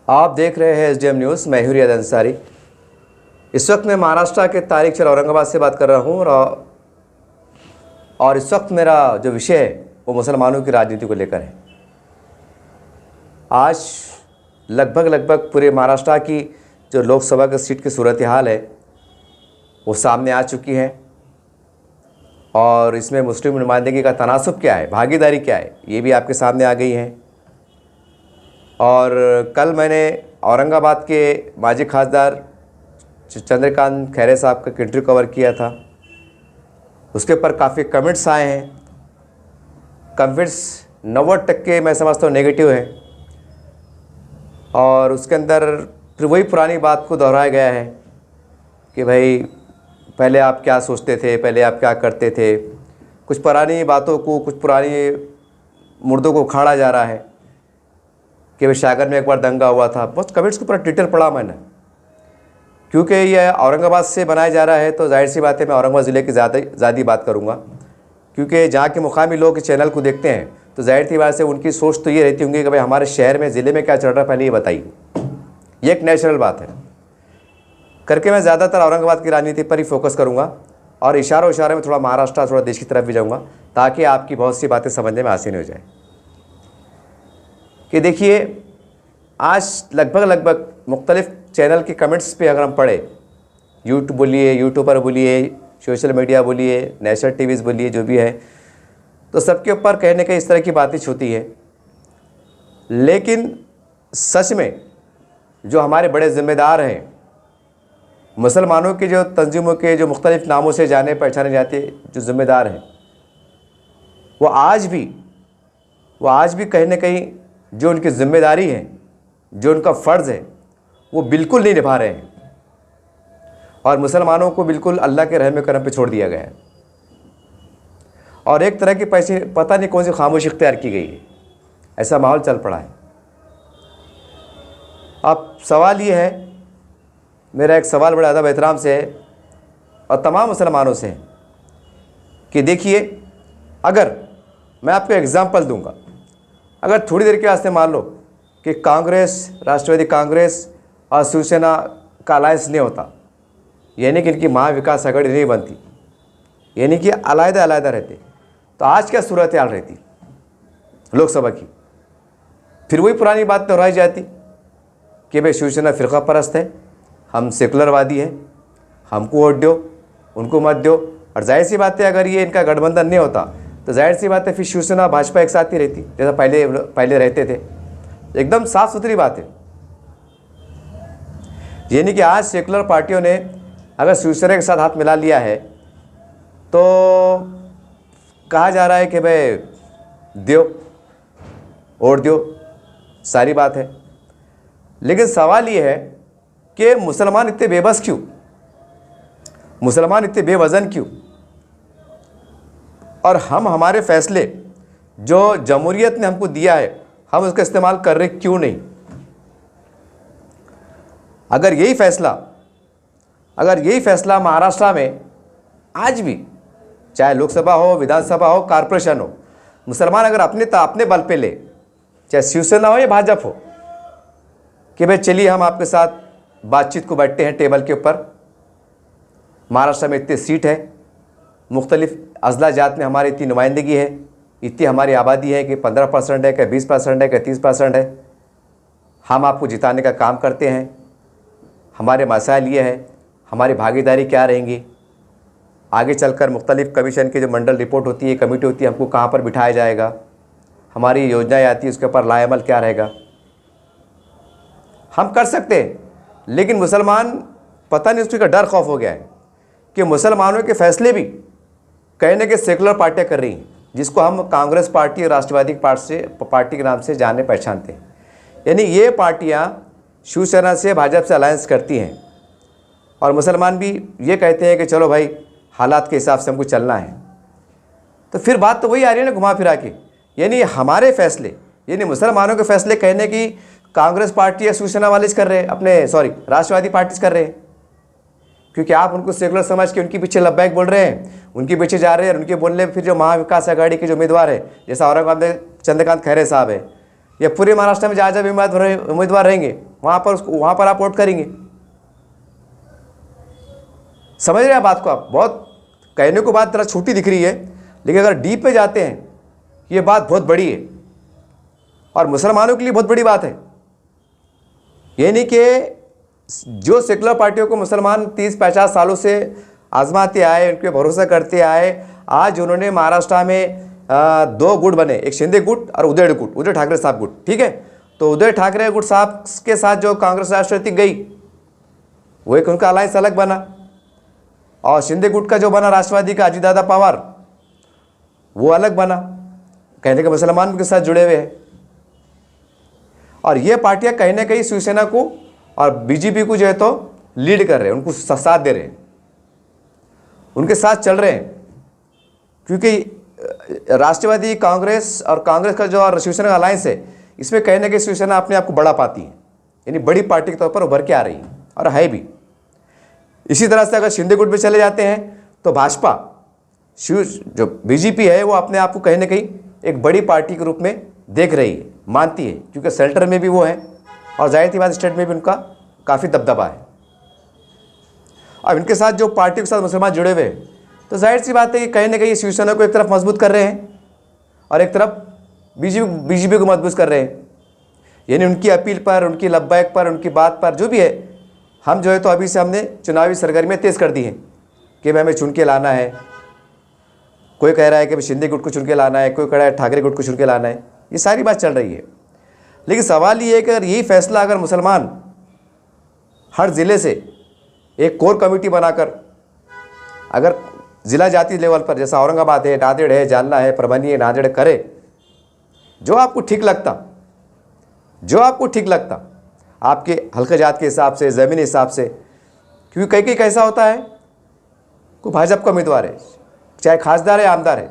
आप देख रहे हैं एसडीएम न्यूज़। मैं हूं रियाद अंसारी। इस वक्त मैं महाराष्ट्र के तारीख चल औरंगाबाद से बात कर रहा हूं और इस वक्त मेरा जो विषय है वो मुसलमानों की राजनीति को लेकर है। आज लगभग पूरे महाराष्ट्र की जो लोकसभा की सीट की सूरत हाल है वो सामने आ चुकी है और इसमें मुस्लिम नुमाइंदगी का तनासुब क्या है, भागीदारी क्या है, ये भी आपके सामने आ गई है। और कल मैंने औरंगाबाद के माजी खासदार चंद्रकांत खैरे साहब का इंटरव्यू कवर किया था। उसके ऊपर काफ़ी कमेंट्स आए हैं। कमेंट्स 90% मैं समझता हूँ नेगेटिव है और उसके अंदर फिर वही पुरानी बात को दोहराया गया है कि भाई पहले आप क्या सोचते थे, पहले आप क्या करते थे। कुछ पुरानी बातों को, कुछ पुरानी मुर्दों को उखाड़ा जा रहा है कि भाई शागर में एक बार दंगा हुआ था। बहुत कमेंट्स के ऊपर डिटेल पढ़ा मैंने, क्योंकि ये औरंगाबाद से बनाया जा रहा है तो जाहिर सी बात है मैं औरंगाबाद ज़िले की ज़्यादा बात करूँगा, क्योंकि जहाँ के मुकामी लोग इस चैनल को देखते हैं तो जाहिर सी बात से उनकी सोच तो ये रहती होंगी कि भाई हमारे शहर में, ज़िले में क्या चल रहा है, पहले ये बताइए। ये एक नेचुरल बात है करके मैं ज़्यादातर औरंगाबाद की राजनीति पर ही फोकस करूँगा और इशारे में थोड़ा महाराष्ट्र, थोड़ा देश की तरफ भी जाऊँगा ताकि आपकी बहुत सी बातें समझने में आसानी हो जाए। कि देखिए, आज लगभग मुख्तलिफ चैनल के कमेंट्स पे अगर हम पढ़े, यूट्यूबर बोलिए, सोशल मीडिया बोलिए, नेशनल टीवीज़ बोलिए, जो भी है, तो सबके ऊपर कहने का इस तरह की बातें होती है। लेकिन सच में जो हमारे बड़े ज़िम्मेदार हैं, मुसलमानों के जो तंजीमों के जो मुख्तलिफ नामों से जाने पहचाने जाते जो ज़िम्मेदार हैं, वो आज भी कहीं ना कहीं जो उनकी ज़िम्मेदारी है, जो उनका फ़र्ज़ है, वो बिल्कुल नहीं निभा रहे हैं और मुसलमानों को बिल्कुल अल्लाह के रहम करम पे छोड़ दिया गया है और एक तरह की पता नहीं कौन सी खामोशी इख्तियार की गई है। ऐसा माहौल चल पड़ा है। अब सवाल ये है, मेरा एक सवाल बड़े अदब एहतराम से है और तमाम मुसलमानों से है कि देखिए, अगर मैं आपको एग्ज़ाम्पल दूंगा, अगर थोड़ी देर के वास्ते मान लो कि कांग्रेस, राष्ट्रवादी कांग्रेस और शिवसेना का अलायंस नहीं होता, यानी कि इनकी महाविकास आघाड़ी नहीं बनती, यानी कि अलग रहते, तो आज क्या सूरत हाल रहती लोकसभा की। फिर वही पुरानी बात दोहराई जाती कि भाई शिवसेना फ़िरका परस्त है, हम सेकुलरवादी हैं, हमको वोट दो, उनको मत दो। और जाहिर सी बात है, अगर ये इनका गठबंधन नहीं होता तो जाहिर सी बात है फिर शिवसेना भाजपा एक साथ ही रहती, जैसा पहले रहते थे। एकदम साफ सुथरी बात है। यानी कि आज सेकुलर पार्टियों ने अगर शिवसेना के साथ हाथ मिला लिया है तो कहा जा रहा है कि भाई दो, वोट दो, सारी बात है। लेकिन सवाल ये है कि मुसलमान इतने बेबस क्यों, मुसलमान इतने बेवजन क्यों, और हम हमारे फैसले जो जमहूरियत ने हमको दिया है हम उसका इस्तेमाल कर रहे क्यों नहीं। अगर यही फैसला महाराष्ट्र में आज भी, चाहे लोकसभा हो, विधानसभा हो, कॉरपोरेशन हो, मुसलमान अगर अपने बल पे ले, चाहे शिवसेना हो या भाजपा हो, कि भाई चलिए हम आपके साथ बातचीत को बैठते हैं टेबल के ऊपर, महाराष्ट्र में इतनी सीट है, मुख्तलिफ अज़ला जात में हमारी इतनी नुमाइंदगी है, इतनी हमारी आबादी है कि 15% है, क्या 20% है, क्या 30% है, हम आपको जिताने का काम करते हैं, हमारे मसाइल ये है, हमारी भागीदारी क्या रहेंगी, आगे चलकर मुख्तलिफ कमीशन की जो मंडल रिपोर्ट होती है, कमेटी होती है, हमको कहाँ पर बिठाया जाएगा, हमारी योजनाएँ आती है उसके ऊपर लाएमल क्या रहेगा, हम कर सकते हैं। लेकिन मुसलमान पता नहीं उसका डर खौफ हो गया है कि मुसलमानों के फैसले भी कहीं ना कहीं सेकुलर पार्टियाँ कर रही हैं, जिसको हम कांग्रेस पार्टी और राष्ट्रवादी पार्टी के नाम से जाने पहचानते हैं। यानी ये पार्टियाँ शिवसेना से, भाजपा से अलायंस करती हैं और मुसलमान भी ये कहते हैं कि चलो भाई हालात के हिसाब से हमको चलना है। तो फिर बात तो वही आ रही है ना, घुमा फिरा के, यानी हमारे फैसले, यानी मुसलमानों के फैसले कहने की कांग्रेस पार्टी या शिवसेना वाले कर रहे हैं, राष्ट्रवादी पार्टी कर रहे हैं, क्योंकि आप उनको सेकुलर समझ के उनके पीछे लब्बैक बोल रहे हैं, उनके पीछे जा रहे हैं। और उनके बोलने फिर जो महाविकास आघाड़ी के जो उम्मीदवार है, जैसा औरंगाबाद में चंद्रकांत खैरे साहब है, या पूरे महाराष्ट्र में जहाँ जहाँ उम्मीदवार रहेंगे वहाँ पर आप वोट करेंगे। समझ रहे हैं बात को आप? बहुत कहने को बात तरह छोटी दिख रही है, लेकिन अगर डीप पे जाते हैं ये बात बहुत बड़ी है और मुसलमानों के लिए बहुत बड़ी बात है। ये नहीं कि जो सेकुलर पार्टियों को मुसलमान 30-50 सालों से आजमाते आए, उन पर भरोसा करते आए, आज उन्होंने महाराष्ट्र में 2 गुट बने, एक शिंदे गुट और उदय ठाकरे साहब गुट, ठीक है। तो उदय ठाकरे गुट साहब के साथ जो कांग्रेस राष्ट्रवादी गई वो एक उनका अलायंस अलग बना, और शिंदे गुट का जो बना राष्ट्रवादी का अजितदादा पवार वो अलग बना, कहने के मुसलमान के साथ जुड़े हुए हैं। और ये पार्टियां कहीं ना कहीं शिवसेना को और बीजेपी को जो है तो लीड कर रहे हैं, उनको साथ दे रहे हैं, उनके साथ चल रहे हैं। क्योंकि राष्ट्रवादी कांग्रेस और कांग्रेस का जो और शिवसेना का अलायंस है, इसमें कहीं ना कहीं शिवसेना अपने आप को बढ़ा पाती है, यानी बड़ी पार्टी के तौर पर उभर के आ रही है और है भी। इसी तरह से अगर शिंदे गुट में चले जाते हैं तो भाजपा जो बीजेपी है वो अपने आप को कहीं ना कहीं एक बड़ी पार्टी के रूप में देख रही है, मानती है, क्योंकि सेंटर में भी वो है और जाहिर सी बात स्टेट में भी उनका काफ़ी दबदबा है। अब इनके साथ जो पार्टी के साथ मुसलमान जुड़े हुए हैं, तो जाहिर सी बात है कि कहीं ना कहीं शिवसेना को एक तरफ मजबूत कर रहे हैं और एक तरफ बीजेपी को मजबूत कर रहे हैं। यानी उनकी अपील पर, उनकी लब्बैक पर, उनकी बात पर जो भी है, हम जो है तो अभी से हमने चुनावी सरगर्मियाँ तेज़ कर दी हैं कि हमें चुन के लाना है। कोई कह रहा है कि शिंदे गुट को चुन के लाना है, कोई कह रहा है ठाकरे गुट को चुन के लाना है, ये सारी बात चल रही है। लेकिन सवाल ये है कि अगर यही फैसला अगर मुसलमान हर ज़िले से एक कोर कमेटी बनाकर अगर ज़िला जाति लेवल पर, जैसा औरंगाबाद है, नांदेड़ है, जालना है, परभनी है, नांदेड़ करे, जो आपको ठीक लगता आपके हल्के जात के हिसाब से, ज़मीनी हिसाब से, क्योंकि कई कई कैसा होता है, कोई भाजपा का उम्मीदवार है, चाहे खासदार है, आमदार है,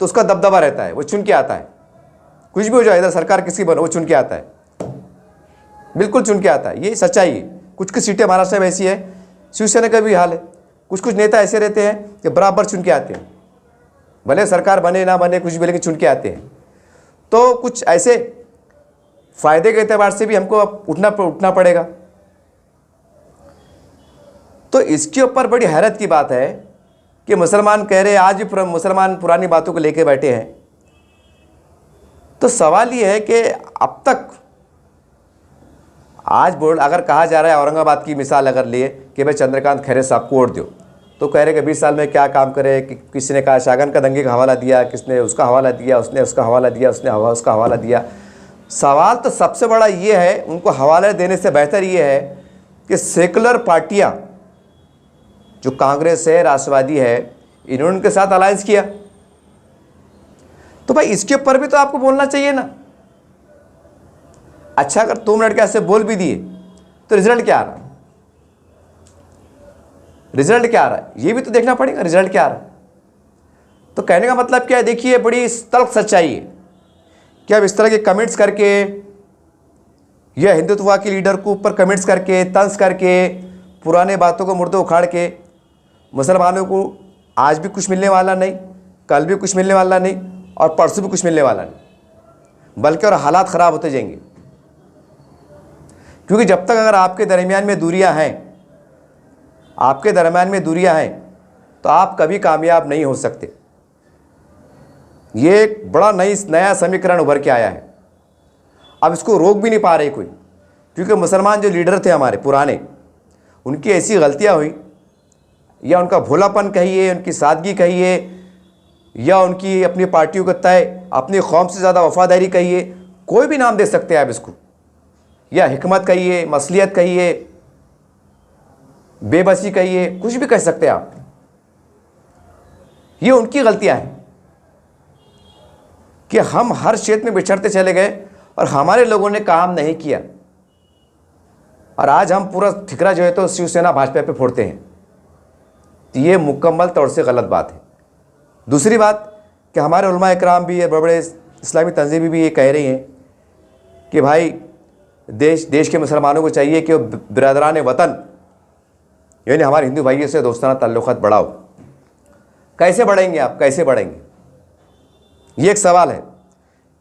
तो उसका दबदबा रहता है, वो चुन के आता है, कुछ भी हो जाए, इधर सरकार किसी बनो, वो चुन के आता है, बिल्कुल चुन के आता है, ये सच्चाई है। कुछ कुछ सीटें महाराष्ट्र में ऐसी है, शिवसेना का भी हाल है, कुछ नेता ऐसे रहते हैं कि बराबर चुन के आते हैं, भले सरकार बने ना बने कुछ भी, लेकिन चुन के आते हैं। तो कुछ ऐसे फायदे के एतबार से भी हमको अब उठना पड़ेगा। तो इसके ऊपर बड़ी हैरत की बात है कि मुसलमान कह रहे हैं, आज भी मुसलमान पुरानी बातों को लेके बैठे हैं। तो सवाल ये है कि अब तक आज बोल अगर कहा जा रहा है, औरंगाबाद की मिसाल अगर लिए कि भाई चंद्रकांत खैरे साहब को वोट दो, तो कह रहे कि 20 साल में क्या काम करे, कि किसी ने कहा शागन का दंगे का हवाला दिया, किसने उसका हवाला दिया, उसने उसका हवाला दिया, उसने उसका हवाला दिया। सवाल तो सबसे बड़ा ये है, उनको हवाले देने से बेहतर ये है कि सेकुलर पार्टियां जो कांग्रेस है, राष्ट्रवादी है, इन्होंने उनके साथ अलायंस किया, तो भाई इसके ऊपर भी तो आपको बोलना चाहिए ना। अच्छा, अगर 2 मिनट के ऐसे बोल भी दिए तो रिजल्ट क्या आ रहा है, ये भी तो देखना पड़ेगा, रिजल्ट क्या आ रहा है। तो कहने का मतलब क्या है, देखिए बड़ी तल्ख सच्चाई है कि अब इस तरह के कमेंट्स करके या हिंदुत्व के लीडर को ऊपर कमेंट्स करके, तंज करके, पुराने बातों को मुर्दे उखाड़ के मुसलमानों को आज भी कुछ मिलने वाला नहीं, कल भी कुछ मिलने वाला नहीं और परसों भी कुछ मिलने वाला नहीं, बल्कि और हालात ख़राब होते जाएंगे। क्योंकि जब तक अगर आपके दरमियान में दूरियां हैं, तो आप कभी कामयाब नहीं हो सकते। ये एक बड़ा नया समीकरण उभर के आया है, अब इसको रोक भी नहीं पा रहे कोई, क्योंकि मुसलमान जो लीडर थे हमारे पुराने, उनकी ऐसी गलतियां हुई, या उनका भोलापन कहिए, उनकी सादगी कहिए, या उनकी अपनी पार्टियों का तय, अपनी कौम से ज़्यादा वफादारी कहिए, कोई भी नाम दे सकते हैं आप इसको, या हिकमत कहिए, मसलियत कहिए, बेबसी कहिए, कुछ भी कह सकते हैं आप। ये उनकी गलतियां हैं कि हम हर क्षेत्र में बिछड़ते चले गए और हमारे लोगों ने काम नहीं किया, और आज हम पूरा ठिकरा जो है तो शिवसेना भाजपा पे फोड़ते हैं। तो ये मुकम्मल तौर से गलत बात है। दूसरी बात कि हमारे उलमा इकराम भी, बड़े इस्लामी तंजीमें भी ये कह रही हैं कि भाई देश के मुसलमानों को चाहिए कि बिरादरान वतन, यानी हमारे हिंदू भाइयों से दोस्ताना ताल्लुकात बढ़ाओ। कैसे बढ़ेंगे आप, कैसे बढ़ेंगे, ये एक सवाल है।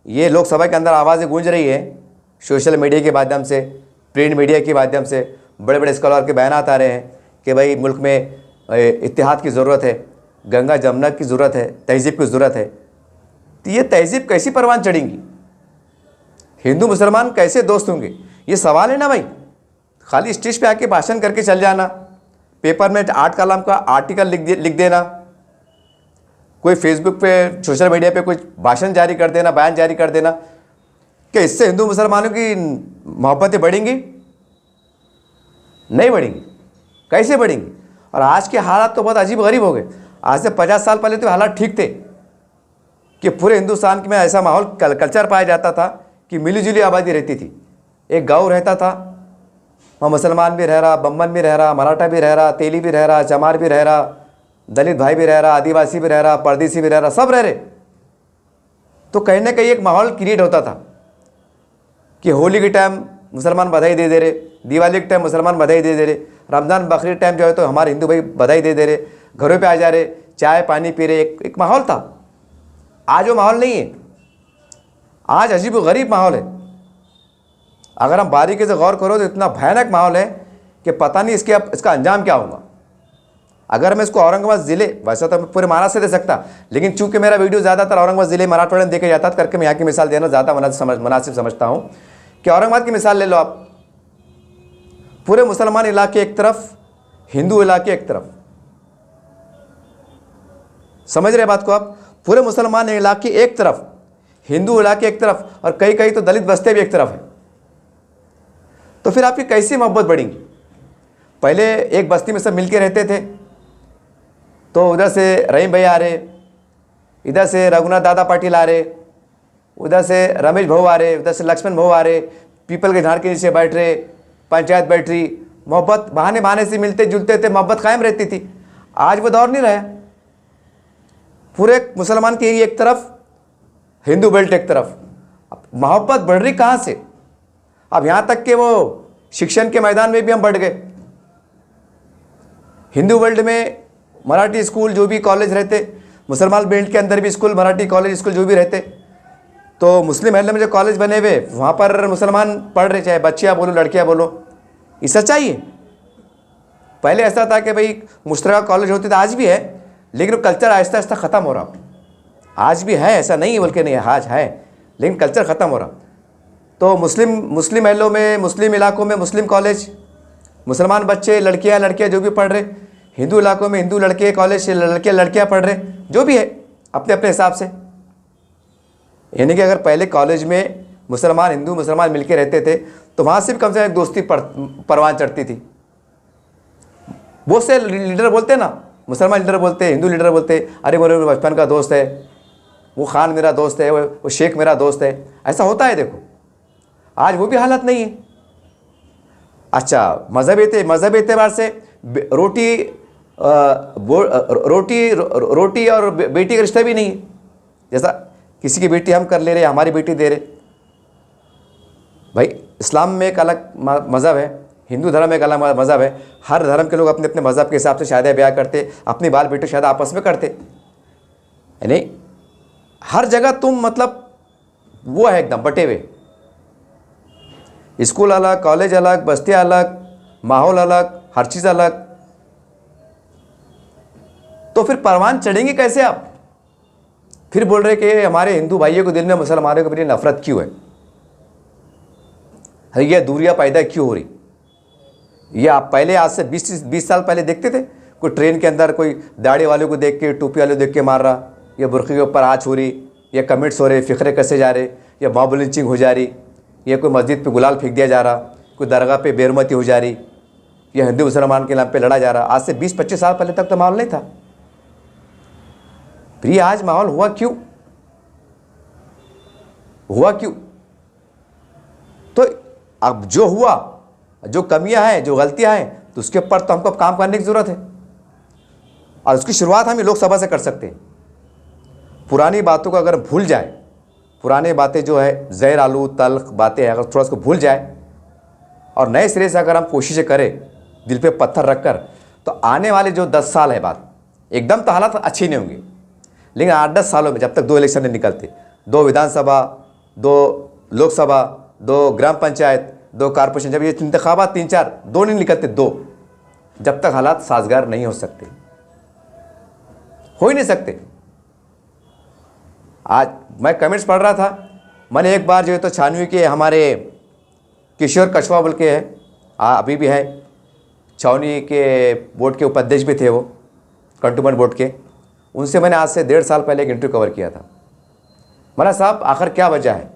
ये लोकसभा के अंदर आवाज़ें गूंज रही है सोशल मीडिया के माध्यम से प्रिंट मीडिया के माध्यम से बड़े बड़े स्कॉलर के बयान आ रहे हैं कि भाई मुल्क में इत्तेहाद की ज़रूरत है, गंगा जमुना की ज़रूरत है, तहज़ीब की ज़रूरत है। तो ये तहज़ीब कैसी परवान चढ़ेंगी? हिंदू मुसलमान कैसे दोस्त होंगे? ये सवाल है ना भाई। खाली स्टेज पे आके भाषण करके चल जाना, पेपर में 8 कॉलम का आर्टिकल लिख देना, कोई फेसबुक पे सोशल मीडिया पे कुछ भाषण जारी कर देना, बयान जारी कर देना, कि इससे हिंदू मुसलमानों की मोहब्बतें बढ़ेंगी? नहीं बढ़ेंगी। कैसे बढ़ेंगी? और आज के हालात तो बहुत अजीब गरीब हो गए। आज से 50 साल पहले तो हालात ठीक थे कि पूरे हिंदुस्तान में ऐसा माहौल कल्चर पाया जाता था कि मिलीजुली आबादी रहती थी। एक गांव रहता था, वहाँ मुसलमान भी रह रहा, बम्बन भी रह रहा, मराठा भी रह रहा, तेली भी रह रहा, चमार भी रह रहा, दलित भाई भी रह रहा, आदिवासी भी रह रहा, परदेसी भी रह रहा, सब रह रहे। तो कहीं ना कहीं एक माहौल क्रिएट होता था कि होली के टाइम मुसलमान बधाई दे रहे, दिवाली के टाइम मुसलमान बधाई दे रहे, रमज़ान बकरीद टाइम जो है तो हमारे हिंदू भाई बधाई दे रहे, घरों पे आ जा रहे, चाय पानी पी रहे। एक माहौल था। आज वो माहौल नहीं है। आज अजीब व गरीब माहौल है। अगर हम बारीकी से गौर करो तो इतना भयानक माहौल है कि पता नहीं इसका अंजाम क्या होगा। अगर मैं इसको औरंगाबाद ज़िले, वैसे तो मैं पूरे महाराष्ट्र से दे सकता, लेकिन चूंकि मेरा वीडियो ज़्यादातर औरंगाबाद ज़िले मराठवाड़ा में देखे जाता है, करके मैं यहाँ की मिसाल देना ज़्यादा मुनासिब समझता हूँ कि औरंगाबाद की मिसाल ले लो आप। पूरे मुसलमान इलाके एक तरफ, हिंदू इलाके एक तरफ। समझ रहे बात को आप? पूरे मुसलमान इलाके एक तरफ, हिंदू इलाके एक तरफ, और कई कई तो दलित बस्ते भी एक तरफ है। तो फिर आपकी कैसी मोहब्बत बढ़ेंगी? पहले एक बस्ती में सब मिलके रहते थे, तो उधर से रहीम भाई आ रहे, इधर से रघुनाथ दादा पाटिल आ रहे, उधर से रमेश भाऊ आ रहे, उधर से लक्ष्मण भाऊ आ रहे, पीपल के झाड़ के नीचे बैठ रहे, पंचायत बैठ रही, मोहब्बत बहाने बहाने से मिलते जुलते थे, मोहब्बत कायम रहती थी। आज वो दौर नहीं रहा। पूरे मुसलमान की एक तरफ, हिंदू बेल्ट एक तरफ। मोहब्बत बढ़ रही कहाँ से? अब यहाँ तक कि वो शिक्षण के मैदान में भी हम बढ़ गए। हिंदू बेल्ट में मराठी स्कूल जो भी कॉलेज रहते, मुसलमान बेल्ट के अंदर भी स्कूल, मराठी कॉलेज स्कूल जो भी रहते, तो मुस्लिम महल्ले में जो कॉलेज बने हुए वहाँ पर मुसलमान पढ़ रहे, चाहे बच्चियाँ बोलो लड़कियाँ बोलो। ये सच्चाई है। पहले ऐसा था कि भाई मुश्तरका कॉलेज होते थे, आज भी है, लेकिन वो कल्चर आहिस्ता आहिस्ता ख़त्म हो रहा। आज भी है, ऐसा नहीं है बोल के नहीं है, आज है, लेकिन कल्चर ख़त्म हो रहा। तो मुस्लिम महलों में, मुस्लिम इलाकों में मुस्लिम कॉलेज, मुसलमान बच्चे, लड़कियाँ जो भी पढ़ रहे, हिंदू इलाकों में हिंदू लड़के कॉलेज से लड़कियाँ पढ़ रहे, जो भी है अपने अपने हिसाब से। यानी कि अगर पहले कॉलेज में मुसलमान हिंदू मुसलमान मिलके रहते थे तो वहाँ से भी कम से कम एक दोस्ती परवान चढ़ती थी। वो से लीडर बोलते ना, मुसलमान लीडर बोलते, हिंदू लीडर बोलते, अरे मेरे बचपन का दोस्त है, वो खान मेरा दोस्त है, वो शेख मेरा दोस्त है। ऐसा होता है। देखो आज वो भी हालत नहीं है। अच्छा, मज़हब एतबार से रोटी और बेटी का रिश्ता भी नहीं है। जैसा किसी की बेटी हम कर ले रहे, हमारी बेटी दे रहे। भाई इस्लाम में एक अलग मज़हब है, हिंदू धर्म में एक अलग मज़हब है। हर धर्म के लोग अपने अपने मज़हब के हिसाब से शादी ब्याह करते, अपनी बाल बेटे शादी आपस में करते। यानी हर जगह तुम मतलब वो है एकदम बटे हुए। स्कूल अलग, कॉलेज अलग, बस्तियाँ अलग, माहौल अलग, हर चीज़ अलग। तो फिर परवान चढ़ेंगे कैसे आप? फिर बोल रहे कि हमारे हिंदू भाइयों के दिल में मुसलमानों के प्रति नफरत क्यों है, ये दूरियां पैदा क्यों हो रही? ये आप पहले आज से 20 साल पहले देखते थे, कोई ट्रेन के अंदर कोई दाढ़ी वाले को देख के, टोपी वाले को देख के मार रहा, या बुर्के के ऊपर आँच हो रही, या कमेंट्स हो रहे, फिक्रे कसे जा रहे, या मॉब लिंचिंग हो जा रही, या कोई मस्जिद पे गुलाल फेंक दिया जा रहा, कोई दरगाह पे बेरमती हो जा रही, या हिंदू मुसलमान के नाम पे लड़ा जा रहा। आज से 20-25 साल पहले तक तो माहौल नहीं था। फिर ये आज माहौल हुआ क्यों? तो अब जो हुआ, जो कमियां हैं, जो गलतियां हैं, तो उसके ऊपर तो हमको काम करने की ज़रूरत है, और उसकी शुरुआत हम लोकसभा से कर सकते हैं। पुरानी बातों को अगर भूल जाए, पुरानी बातें जो है जहर आलू तल्ख बातें हैं, अगर थोड़ा उसको भूल जाए और नए सिरे से अगर हम कोशिशें करें दिल पे पत्थर रखकर, तो आने वाले जो 10 साल है, बात एकदम तो हालात अच्छी नहीं होंगे, लेकिन 8-10 सालों में जब तक 2 इलेक्शन नहीं निकलते, 2 विधानसभा, 2 लोकसभा, 2 ग्राम पंचायत, 2 कारपोरेशन, जब ये इंतखाबात 3-4 2 नहीं निकलते 2, जब तक हालात साजगार नहीं हो सकते, हो ही नहीं सकते। आज मैं कमेंट्स पढ़ रहा था, मैंने एक बार जो है तो छानवी के हमारे किशोर कछवा बोल के है, अभी भी है, छावनी के बोर्ड के उपाध्यक्ष भी थे वो, कंटोनमेंट बोर्ड के, उनसे मैंने आज से 1.5 साल पहले एक इंटरव्यू कवर किया था। मैंने साहब आखिर क्या वजह है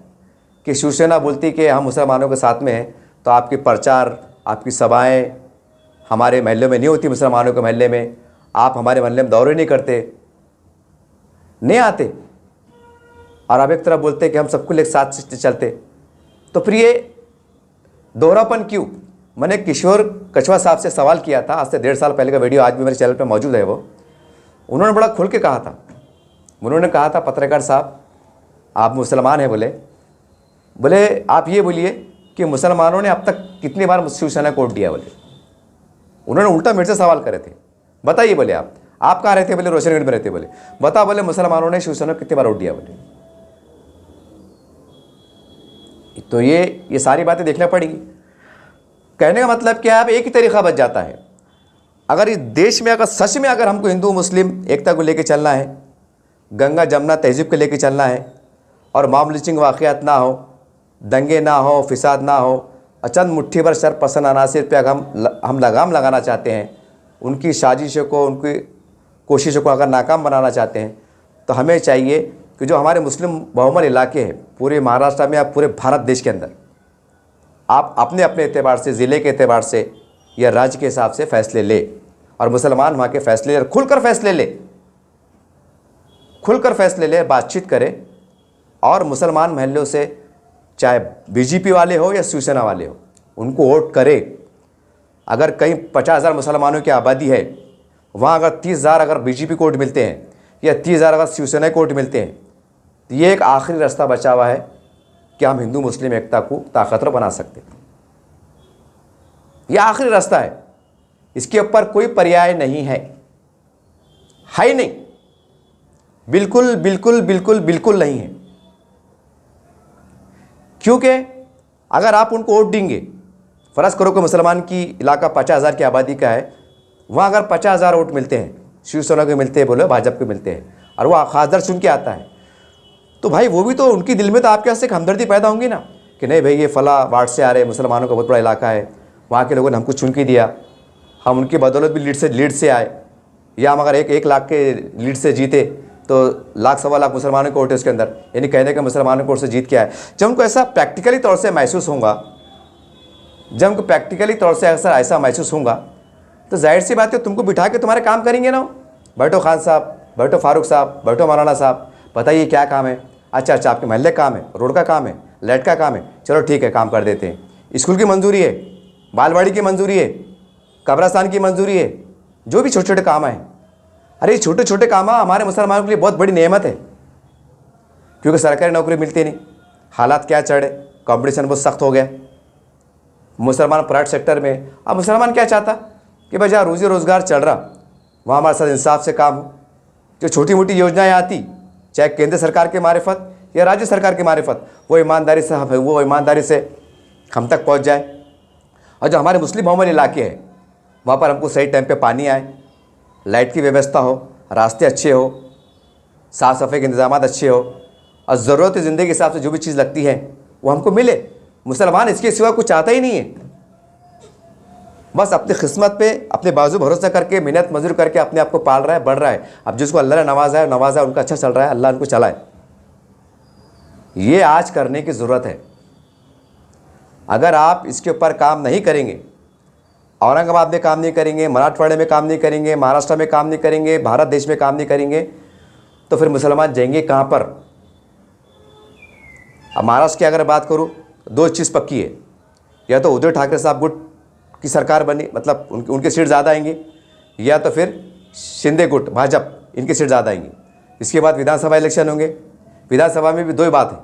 कि शिवसेना बोलती कि हम मुसलमानों के साथ में हैं, तो आपकी प्रचार, आपकी सभाएं हमारे महल्लों में नहीं होती, मुसलमानों के महल्ले में आप हमारे महल्ले में दौरे नहीं करते, नहीं आते, और आप एक तरफ बोलते कि हम सबको लेकर साथ चलते, तो फिर ये दोहरापन क्यों? मैंने किशोर कछवा साहब से सवाल किया था, आज से 1.5 साल पहले का वीडियो आज भी मेरे चैनल पे मौजूद है वो। उन्होंने बड़ा खुल के कहा था, उन्होंने कहा था, पत्रकार साहब आप मुसलमान हैं, बोले आप ये बोलिए कि मुसलमानों ने अब तक कितनी बार शिवसेना को वोट दिया, बोले। उन्होंने उल्टा मेरे से सवाल करे थे, बताइए, बोले आप कहाँ रहते, बोले रोशनगढ़ में रहते, बोले बता, बोले मुसलमानों ने शिवसेना को कितनी बार वोट दिया, बोले। तो ये सारी बातें देखना पड़ेगी। कहने का मतलब क्या है, अब एक ही तरीका बच जाता है। अगर इस देश में अगर सच में अगर हमको हिंदू मुस्लिम एकता को लेकर चलना है, गंगा जमुना तहजीब को लेकर चलना है, और मॉब लिंचिंग वाक़यात ना हो, दंगे ना हो, फिसाद ना हो, चंद मुट्ठी भर शरपसंद अनासिर पे अगर हम लगाम लगाना चाहते हैं, उनकी साजिशों को, उनकी कोशिशों को अगर नाकाम बनाना चाहते हैं, तो हमें चाहिए कि जो हमारे मुस्लिम बहुमल इलाके हैं पूरे महाराष्ट्र में या पूरे भारत देश के अंदर, आप अपने अपने एतबार से, ज़िले के एतबार से या राज्य के हिसाब से फ़ैसले ले, और मुसलमान वहाँ के फ़ैसले खुलकर फ़ैसले ले, बातचीत करे, और मुसलमान महल्लों से, चाहे बीजेपी वाले हो या शिवसेना वाले हो, उनको वोट करे। अगर कहीं 50,000 मुसलमानों की आबादी है, वहाँ अगर 30,000 अगर बीजेपी को वोट मिलते हैं या 30,000 अगर शिवसेना को वोट मिलते हैं, तो ये एक आखिरी रास्ता बचा हुआ है कि हम हिंदू मुस्लिम एकता को ताकतवर बना सकते हैं। यह आखिरी रास्ता है, इसके ऊपर कोई पर्याय नहीं है ही नहीं, बिल्कुल बिल्कुल बिल्कुल बिल्कुल नहीं है। क्योंकि अगर आप उनको वोट देंगे, फ़र्ज़ करो कि मुसलमान की इलाका 50,000 की आबादी का है, वहाँ अगर 50,000 वोट मिलते हैं, शिवसेना को मिलते हैं, बोलो भाजपा को मिलते हैं, और वो खास दर चुन के आता है, तो भाई वो भी तो उनकी दिल में तो आपके से एक हमदर्दी पैदा होंगी ना, कि नहीं भाई ये फला वार्ड से आ रहे मुसलमानों का बहुत बड़ा इलाका है, वहाँ के लोगों ने हमको चुन के दिया, हम उनकी बदौलत भी लीड से आए, या हम अगर 1 लाख के लीड से जीते तो 1-1.25 लाख मुसलमानों को वोट है उसके अंदर, यानी कहने के मुसलमानों को वोट से जीत के आए। जब उनको ऐसा प्रैक्टिकली तौर से महसूस होगा, ऐसा महसूस होगा, तो जाहिर सी बात है तुमको बिठा के तुम्हारे काम करेंगे ना। बैठो खान साहब, बैठो फारूक साहब, बैठो मौलाना साहब, बताइए क्या काम है। अच्छा आपके महल्ले का काम है, रोड का काम है, लाइट का काम है, चलो ठीक है काम कर देते हैं। स्कूल की मंजूरी है, बालवाड़ी की मंजूरी है, कब्रस्तान की मंजूरी है, जो भी छोटे छोटे काम हैं। अरे छोटे छोटे काम हमारे मुसलमानों के लिए बहुत बड़ी नेमत है, क्योंकि सरकारी नौकरी मिलती नहीं, हालात क्या चढ़े, कंपटीशन बहुत सख्त हो गया मुसलमान प्राइवेट सेक्टर में। अब मुसलमान क्या चाहता कि भाई जहाँ रोज़ी रोज़गार चल रहा वहाँ हमारे साथ इंसाफ से काम हो। जो छोटी मोटी योजनाएं आती, चाहे केंद्र सरकार के मारिफत या राज्य सरकार के मारिफत, वो ईमानदारी से हम तक पहुँच जाए। और जो हमारे मुस्लिम बहुमल इलाके हैं, वहाँ पर हमको सही टाइम पे पानी आए, लाइट की व्यवस्था हो, रास्ते अच्छे हो, साफ़ सफाई के इंतजाम अच्छे हो, और ज़रूरत ज़िंदगी के हिसाब से जो भी चीज़ लगती है वो हमको मिले। मुसलमान इसके सिवा कुछ चाहता ही नहीं है, बस अपनी किस्मत पे अपने बाजू भरोसा करके मेहनत मजदूर करके अपने आप को पाल रहा है, बढ़ रहा है। अब जिसको अल्लाह ने नवाजा है उनका अच्छा चल रहा है, अल्लाह उनको चलाए। ये आज करने की ज़रूरत है। अगर आप इसके ऊपर काम नहीं करेंगे, औरंगाबाद में काम नहीं करेंगे, मराठवाड़े में काम नहीं करेंगे, महाराष्ट्र में काम नहीं करेंगे, भारत देश में काम नहीं करेंगे, तो फिर मुसलमान जाएंगे कहाँ पर। अब महाराष्ट्र की अगर बात करूँ, 2 चीज़ पक्की है, या तो उद्धव ठाकरे साहब गुट की सरकार बनी, मतलब उनके सीट ज़्यादा आएंगे, या तो फिर शिंदे गुट भाजपा इनके सीट ज़्यादा आएंगी। इसके बाद विधानसभा इलेक्शन होंगे, विधानसभा में भी 2 ही बात है,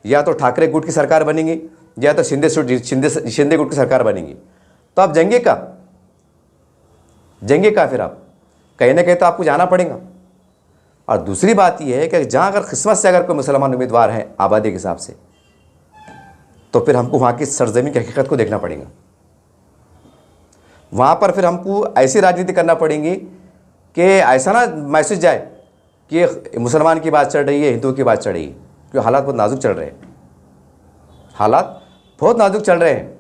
या तो ठाकरे गुट की सरकार बनेगी या तो शिंदे गुट की सरकार बनेगी। तो आप जाएंगे कहाँ फिर आप कहीं ना कहीं तो आपको जाना पड़ेगा। और दूसरी बात यह है कि जहाँ अगर किस्मत से अगर कोई मुसलमान उम्मीदवार हैं आबादी के हिसाब से, तो फिर हमको वहाँ की सरजमीन की हकीकत को देखना पड़ेगा। वहाँ पर फिर हमको ऐसी राजनीति करना पड़ेगी कि ऐसा ना मैसेज जाए कि मुसलमान की बात चल रही है, हिंदुओं की बात चल रही है, क्योंकि हालात बहुत नाजुक चल रहे हैं, हालात बहुत नाजुक चल रहे हैं।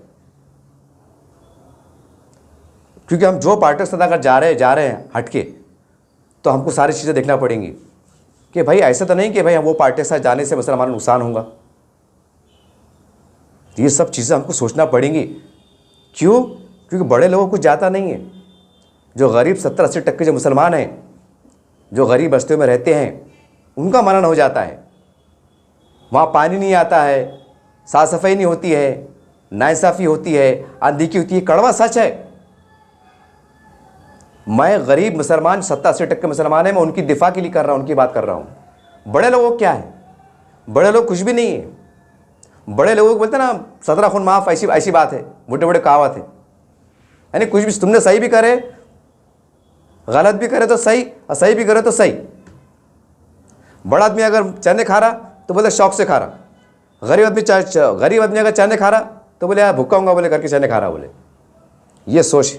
क्योंकि हम जो पार्टी के साथ अगर जा रहे हैं हटके, तो हमको सारी चीज़ें देखना पड़ेंगी कि भाई ऐसा तो नहीं कि भाई हम वो पार्टी के साथ जाने से मुसलमान नुकसान होगा। ये सब चीज़ें हमको सोचना पड़ेंगी। क्यों? क्योंकि बड़े लोगों को जाता नहीं है। जो गरीब 70-80% जो मुसलमान हैं, जो गरीब बस्तियों में रहते हैं, उनका मरण हो जाता है। वहाँ पानी नहीं आता है, साफ़ सफाई नहीं होती है, नाइंसाफ़ी होती है, अनदेखी होती है। कड़वा सच है। मैं गरीब मुसलमान 70-80% मुसलमान है, मैं उनकी दिफा के लिए कर रहा हूँ, उनकी बात कर रहा हूँ। बड़े लोगों क्या है? बड़े लोग कुछ भी नहीं है। बड़े लोगों को बोलते हैं ना, 17 खून माफ़, ऐसी बात है, बड़े बड़े कहावत है। यानी कुछ भी तुमने सही भी करे, गलत भी करे तो सही, और सही भी करे तो सही। बड़ा आदमी अगर चने खा रहा तो बोले शौक से खा रहा। गरीब आदमी अगर चने खा रहा तो बोले यार भूखा हूँगा बोले करके चने खा रहा बोले। ये सोच।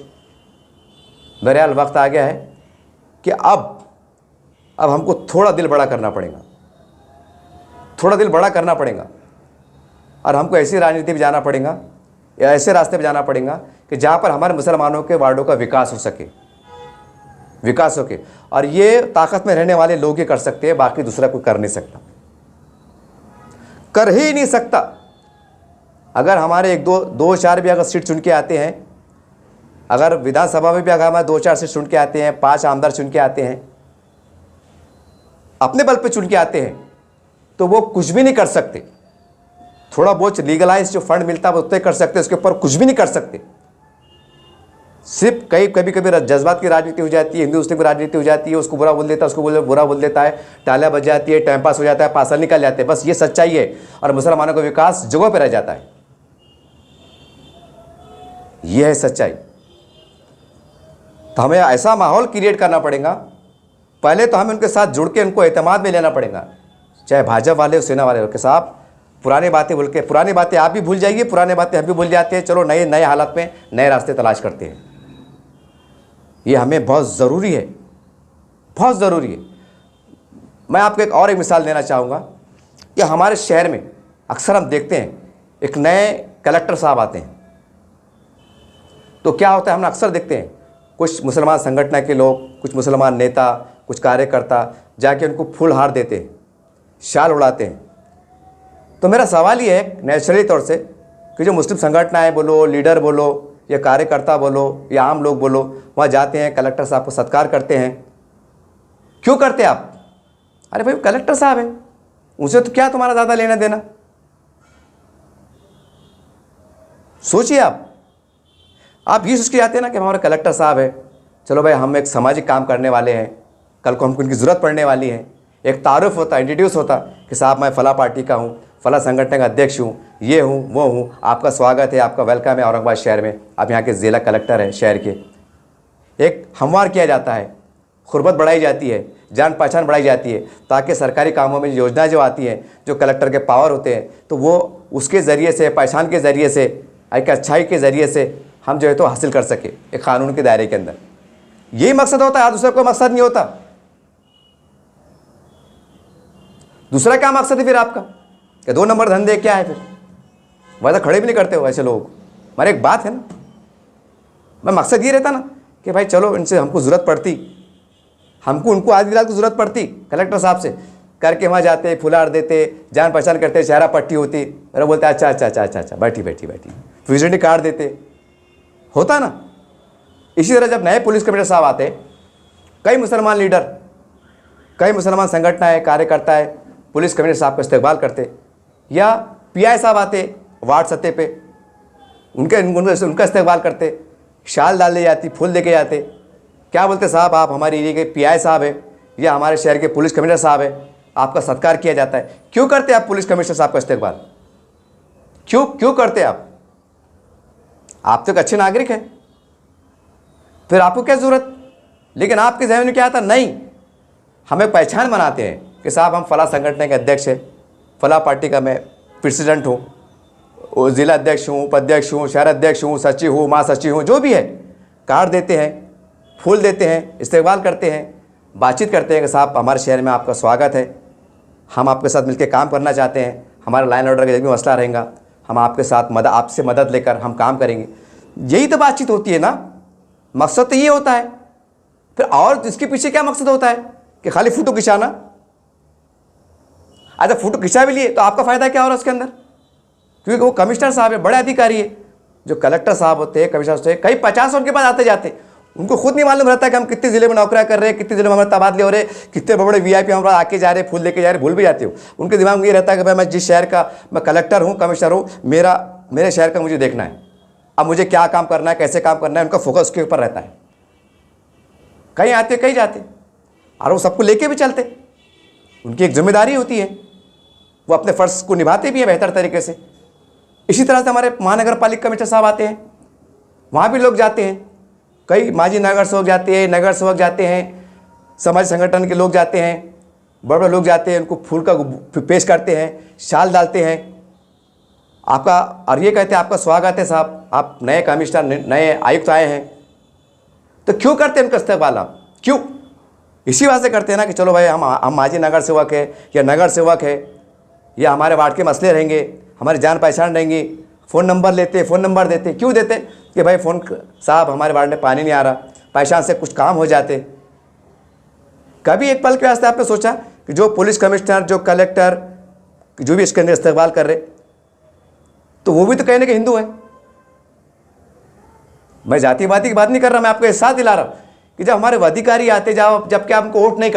बहरहाल वक्त आ गया है कि अब हमको थोड़ा दिल बड़ा करना पड़ेगा, थोड़ा दिल बड़ा करना पड़ेगा, और हमको ऐसी राजनीति में जाना पड़ेगा, या ऐसे रास्ते पे जाना पड़ेगा कि जहाँ पर हमारे मुसलमानों के वार्डों का विकास हो सके, विकास हो के। और ये ताकत में रहने वाले लोग ही कर सकते हैं, बाकी दूसरा कोई कर नहीं सकता, कर ही नहीं सकता। अगर हमारे 1-2-4 भी अगर सीट चुन के आते हैं, अगर विधानसभा में भी अगर हमारे 2-4 सीट चुन के आते हैं, 5 आमदार चुन के आते हैं, अपने बल पे चुन के आते हैं, तो वो कुछ भी नहीं कर सकते। थोड़ा बहुत लीगलाइज जो फंड मिलता है वो उतने कर सकते हैं, उसके ऊपर कुछ भी नहीं कर सकते। सिर्फ कभी कभी जज्बात की राजनीति हो जाती है, हिंदू मुस्लिम की राजनीति हो जाती है, उसको बुरा बोल देता है, उसको बुरा बोल देता है, टालियां बज जाती है, टाइम पास हो जाता है, पासल निकल जाते हैं। बस ये सच्चाई है। और मुसलमानों का विकास जगह पर रह जाता है। यह है सच्चाई। तो हमें ऐसा माहौल क्रिएट करना पड़ेगा। पहले तो हमें उनके साथ जुड़ के उनको एतमाद में लेना पड़ेगा, चाहे भाजपा वाले हो, सेना वाले हो, कि साहब पुरानी बातें बोल के, पुरानी बातें आप भी भूल जाइए, पुरानी बातें हम भी भूल जाते हैं, चलो नए हालात में नए रास्ते तलाश करते हैं। ये हमें बहुत ज़रूरी है, बहुत ज़रूरी है। मैं आपको एक मिसाल देना चाहूँगा कि हमारे शहर में अक्सर हम देखते हैं एक नए कलेक्टर साहब आते हैं, तो क्या होता है, हम अक्सर देखते हैं कुछ मुसलमान संगठन के लोग, कुछ मुसलमान नेता, कुछ कार्यकर्ता जाके उनको फूल हार देते हैं, शाल उड़ाते हैं। तो मेरा सवाल ये है नेचुरली तौर से कि जो मुस्लिम संगठनाएं बोलो, लीडर बोलो, या कार्यकर्ता बोलो, या आम लोग बोलो, वहाँ जाते हैं, कलेक्टर साहब को सत्कार करते हैं। क्यों करते हैं आप? अरे भाई कलेक्टर साहब है, उनसे तो क्या तुम्हारा ज़्यादा लेना देना? सोचिए आप ये सोच के जाते हैं ना कि हमारे कलेक्टर साहब है, चलो भाई हम एक सामाजिक काम करने वाले हैं, कल को हमको इनकी ज़रूरत पड़ने वाली है। एक तारुफ होता, इंट्रोड्यूस होता कि साहब मैं फ़ला पार्टी का हूँ, फ़ला संगठन का अध्यक्ष हूँ, ये हूँ वो हूँ, आपका स्वागत है, आपका वेलकम है औरंगाबाद शहर में, आप यहाँ के ज़िला कलेक्टर हैं शहर के। एक हमवार किया जाता है, खुरबत बढ़ाई जाती है, जान पहचान बढ़ाई जाती है, ताकि सरकारी कामों में योजनाएं जो आती हैं, जो कलेक्टर के पावर होते हैं, तो वो उसके ज़रिए से, पहचान के ज़रिए से, एक अच्छाई के ज़रिए से हम जो है तो हासिल कर सके एक कानून के दायरे के अंदर। यही मकसद होता है, दूसरा कोई मकसद नहीं होता। दूसरा क्या मकसद है फिर आपका? कि 2 नंबर धंधे क्या है? फिर वैसा खड़े भी नहीं करते हो ऐसे लोगों को। हमारी एक बात है ना, मैं मकसद ये रहता ना कि भाई चलो इनसे हमको ज़रूरत पड़ती, हमको उनको आधी रात को ज़रूरत पड़ती, कलेक्टर साहब से करके वहाँ जाते, फुलार देते, जान पहचान करते, चेहरा पट्टी होती, अरे बोलते अच्छा बैठी विजिटिंग कार्ड देते, होता ना। इसी तरह जब नए पुलिस कमिश्नर साहब आते, कई मुसलमान लीडर, कई मुसलमान संगठनाएं, कार्यकर्ता है, पुलिस कमिश्नर साहब का इस्तेकबाल करते, या पीआई साहब आते वार्ड सतह पे, उनका इस्तेकबाल करते, शाल डाल दी जाती, फूल दे के जाते, क्या बोलते साहब आप हमारे एरिया के पीआई साहब है, या हमारे शहर के पुलिस कमिश्नर साहब है, आपका सत्कार किया जाता है। क्यों करते आप पुलिस कमिश्नर साहब का इस्तेकबाल? क्यों करते आप तो एक अच्छे नागरिक हैं, फिर आपको क्या ज़रूरत? लेकिन आपके ज़हन में क्या आता? नहीं, हमें पहचान बनाते हैं कि साहब हम फला संगठन के अध्यक्ष हैं, फला पार्टी का मैं प्रेसिडेंट हूँ, वो जिला अध्यक्ष हूँ, उपाध्यक्ष हूँ, शहर अध्यक्ष हूँ, सचिव हूँ, महासचिव हूँ, जो भी है, कार्ड देते हैं, फूल देते हैं, इस्तेकबाल करते हैं, बातचीत करते हैं कि साहब हमारे शहर में आपका स्वागत है, हम आपके साथ मिलकर काम करना चाहते हैं, हमारा लाइन ऑर्डर का जो भी मसला रहेगा हम आपके साथ आपसे मदद लेकर हम काम करेंगे। यही तो बातचीत होती है ना, मकसद तो ये होता है। फिर और इसके पीछे क्या मकसद होता है कि खाली फ़ोटो खिंचाना? अच्छा, फ़ोटो खिंचा भी लिए तो आपका फ़ायदा क्या हो रहा है उसके अंदर? क्योंकि वो कमिश्नर साहब है, बड़े अधिकारी है, जो कलेक्टर साहब होते हैं, कमिश्नर होते हैं, कई 50 उनके पास आते जाते, उनको खुद नहीं मालूम रहता कि हम कितने ज़िले में नौकरियाँ कर रहे हैं, कितने ज़िले में हमारे तबादले हो रहे, कितने बड़े VIP हमारा आके जा रहे, फूल लेके जा रहे, भूल भी जाते हो। उनके दिमाग में ये रहता है कि भाई मैं जिस शहर का मैं कलेक्टर हूँ, कमिश्नर हूँ, मेरे शहर का मुझे देखना है, अब मुझे क्या काम करना है, कैसे काम करना है, उनका फोकस उसके ऊपर रहता है। कहीं आते कहीं जाते, और वो सबको लेके भी चलते, उनकी एक जिम्मेदारी होती है, वो अपने फ़र्ज को निभाते भी हैं बेहतर तरीके से। इसी तरह से हमारे महानगर पालिका कमिश्नर साहब आते हैं, वहाँ भी लोग जाते हैं, कई माजी नगर सेवक जाते हैं, नगर सेवक जाते हैं, समाज संगठन के लोग जाते हैं, बड़े बड़े लोग जाते हैं, उनको फूल का पेश करते हैं, शाल डालते हैं आपका, और ये कहते हैं आपका स्वागत है साहब, आप नए कमिश्नर नए आयुक्त आए हैं। तो क्यों करते हैं उनका इस्तेकबाल आप? क्यों? इसी बात से करते हैं ना कि चलो भाई हम माजी नगर सेवक है या नगर सेवक है, या हमारे वार्ड के मसले रहेंगे, हमारी जान पहचान रहेंगी, फ़ोन नंबर लेते, फ़ोन नंबर देते। क्यों देते? कि भाई फ़ोन साहब हमारे वार्ड में पानी नहीं आ रहा, पहचान से कुछ काम हो जाते। कभी एक पल के वास्ते आपने सोचा कि जो पुलिस कमिश्नर, जो कलेक्टर, जो भी इसके अंदर इस्तेकबाल कर रहे, तो वो भी तो कहने के हिंदू हैं। मैं जातिवादी की बात नहीं कर रहा, मैं आपको एहसास दिला रहा हूँ कि जब हमारे अधिकारी आते, जबकि आप उनको वोट नहीं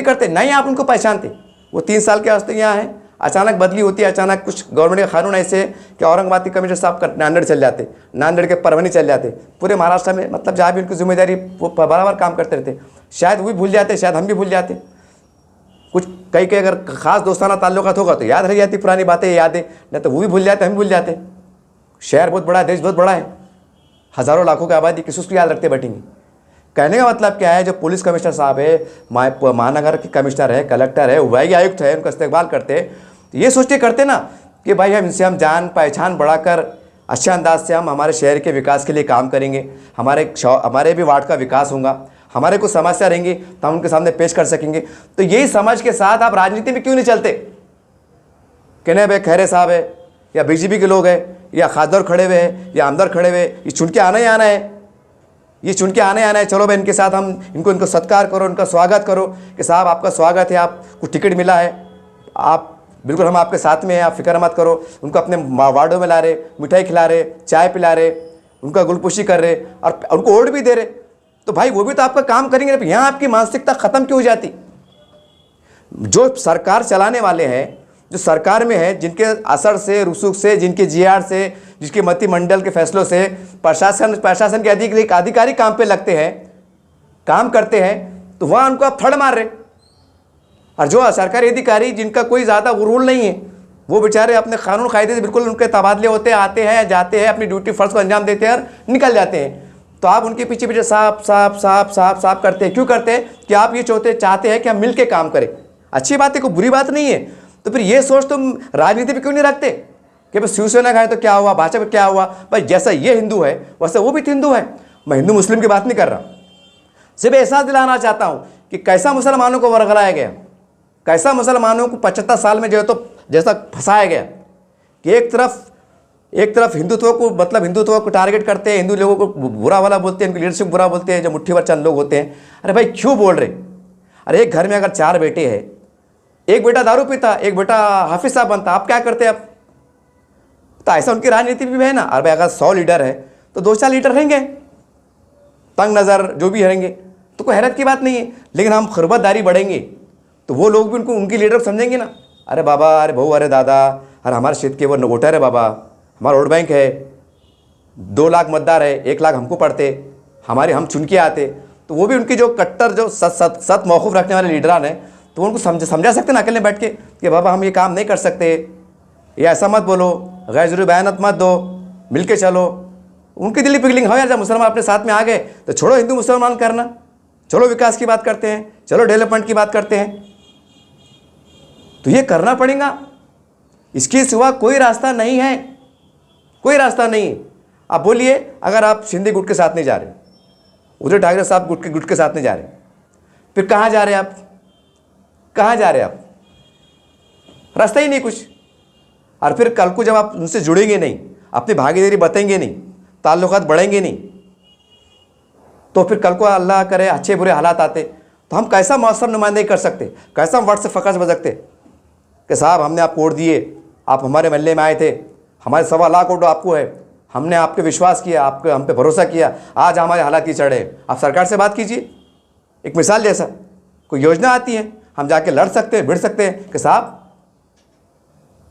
करते, नहीं आप उनको पहचानते, वो 3 साल के वास्ते यहाँ हैं, अचानक बदली होती है, अचानक कुछ गवर्नमेंट का कानून ऐसे कि औरंगाबाद के कमिश्नर साहब का नांदेड़ चल जाते, नांदेड़ के परभनी चल जाते, पूरे महाराष्ट्र में, मतलब जहाँ भी उनकी जिम्मेदारी वो बराबर काम करते रहते। शायद वो भी भूल जाते, शायद हम भी भूल जाते, कुछ कई अगर खास दोस्ताना ताल्लुकात होगा तो याद रह जाती पुरानी बातें, यादें, नहीं तो वो भी भूल जाते, हम भी भूल जाते। शहर बहुत बड़ा है, देश बहुत बड़ा है, हज़ारों लाखों की आबादी, किस उसको याद रखते बैठेंगे? कहने का मतलब क्या है, जो पुलिस कमिश्नर साहब है, महानगर के कमिश्नर है, कलेक्टर है, विभागीय आयुक्त है, उनका इस्तेकबाल करते, तो ये सोच के करते ना कि भाई इनसे हम जान पहचान बढ़ाकर अच्छे अंदाज से हम हमारे शहर के विकास के लिए काम करेंगे, हमारे भी वार्ड का विकास होगा, हमारे कुछ समस्या रहेंगी तो हम उनके सामने पेश कर सकेंगे। तो यही समझ के साथ आप राजनीति में क्यों नहीं चलते? कहने भाई खैरे साहब है या BJP के लोग हैं या खासदौर खड़े हुए हैं या आमदार खड़े हुए, ये चुन के आना ही आना है, ये चुन के आने आना है, चलो भाई इनके साथ हम इनको सत्कार करो, इनका स्वागत करो कि साहब आपका स्वागत है, आपको टिकट मिला है, आप बिल्कुल हम आपके साथ में हैं, आप फिक्र मत करो। उनको अपने वार्डों में ला रहे, मिठाई खिला रहे, चाय पिला रहे, उनका गुलपुशी कर रहे और उनको वोट भी दे रहे, तो भाई वो भी तो आपका काम करेंगे। यहाँ आपकी मानसिकता ख़त्म क्यों हो जाती? जो सरकार चलाने वाले हैं, जो सरकार में है, जिनके असर से, रुसूख से, जिनके GR से, जिसके मंत्रिमंडल के फैसलों से प्रशासन के अधिकारी काम पे लगते हैं, काम करते हैं, तो वहाँ उनको आप थड़ मार रहे। और जो सरकारी अधिकारी जिनका कोई ज़्यादा रूल नहीं है, वो बेचारे अपने कानून कायदे से बिल्कुल, उनके तबादले होते हैं, आते हैं, जाते हैं, अपनी ड्यूटी फ़र्ज को अंजाम देते हैं और निकल जाते हैं। तो आप उनके पीछे पीछे साफ करते हैं। क्यों करते हैं? कि आप ये चाहते हैं कि हम मिल के काम करें। अच्छी बात है, कोई बुरी बात नहीं है। तो फिर ये सोच तुम राजनीति पे क्यों नहीं रखते कि भाई शिवसेना खाए तो क्या हुआ, भाजपा पे क्या हुआ? भाई जैसा ये हिंदू है वैसे वो भी तो हिंदू है। मैं हिंदू मुस्लिम की बात नहीं कर रहा, सिर्फ एहसास दिलाना चाहता हूँ कि कैसा मुसलमानों को वर्गलाया गया, कैसा मुसलमानों को 75 साल में जो है तो जैसा फंसाया गया कि एक तरफ हिंदुत्व को, मतलब हिंदुत्व को टारगेट करते हैं, हिंदू लोगों को बुरा वाला बोलते हैं, उनकी लीडरशिप बुरा बोलते हैं, जो मुट्ठी भर चंद लोग होते हैं। अरे भाई क्यों बोल रहे? अरे एक घर में अगर 4 बेटे हैं, एक बेटा दारू पीता, एक बेटा हाफिज साहब बनता, आप क्या करते आप? तो ऐसा उनकी राजनीति भी है ना। अरे भाई अगर 100 लीडर है तो 2-4 लीडर रहेंगे तंग नज़र, जो भी रहेंगे, तो कोई हैरत की बात नहीं है। लेकिन हम खिरबतदारी बढ़ेंगे तो वो लोग भी उनकी लीडर समझेंगे ना। अरे बाबा, अरे बहू, अरे दादा, अरे हमारे क्षेत्र के वो वोटर है बाबा, हमारा वोट बैंक है, 2 लाख मतदार है, 1 लाख हमको पढ़ते, हम चुन के आते, तो वो भी उनकी जो कट्टर, जो सत मौकूफ़ रखने वाले लीडरान हैं, तो उनको समझा सकते ना अकेले बैठ के कि बाबा हम ये काम नहीं कर सकते, या ऐसा मत बोलो, गैर ज़रूरी बयानत मत दो, मिल के चलो। उनकी दिली पिघलिंग हो यार, जब मुसलमान अपने साथ में आ गए तो छोड़ो हिंदू मुसलमान करना, चलो विकास की बात करते हैं, चलो डेवलपमेंट की बात करते हैं। तो ये करना पड़ेगा। इसके सिवा कोई रास्ता नहीं है, कोई रास्ता नहीं है। आप बोलिए, अगर आप शिंदे गुट के साथ नहीं जा रहे, उद्धव ठाकरे साहब गुट के साथ नहीं जा रहे, फिर कहाँ जा रहे हैं आप? कहाँ जा रहे हैं आप? रास्ता ही नहीं कुछ। और फिर कल को जब आप उनसे जुड़ेंगे नहीं, अपनी भागीदारी बताएंगे नहीं, ताल्लुकात बढ़ेंगे नहीं, तो फिर कल को अल्लाह करे अच्छे बुरे हालात आते, तो हम कैसा मौसम नुमाइंदगी कर सकते? कैसा हम वर्ड से फ़कस बजकते कि साहब हमने आपको वोट दिए, आप हमारे महल्ले में आए थे, हमारे 1.25 लाख वोट आपको है, हमने आप पे विश्वास किया, आपके हम पे भरोसा किया, आज हमारे हालात ही चढ़े। आप सरकार से बात कीजिए, एक मिसाल जैसा कोई योजना आती है, हम जाके लड़ सकते हैं, भिड़ सकते हैं कि साहब।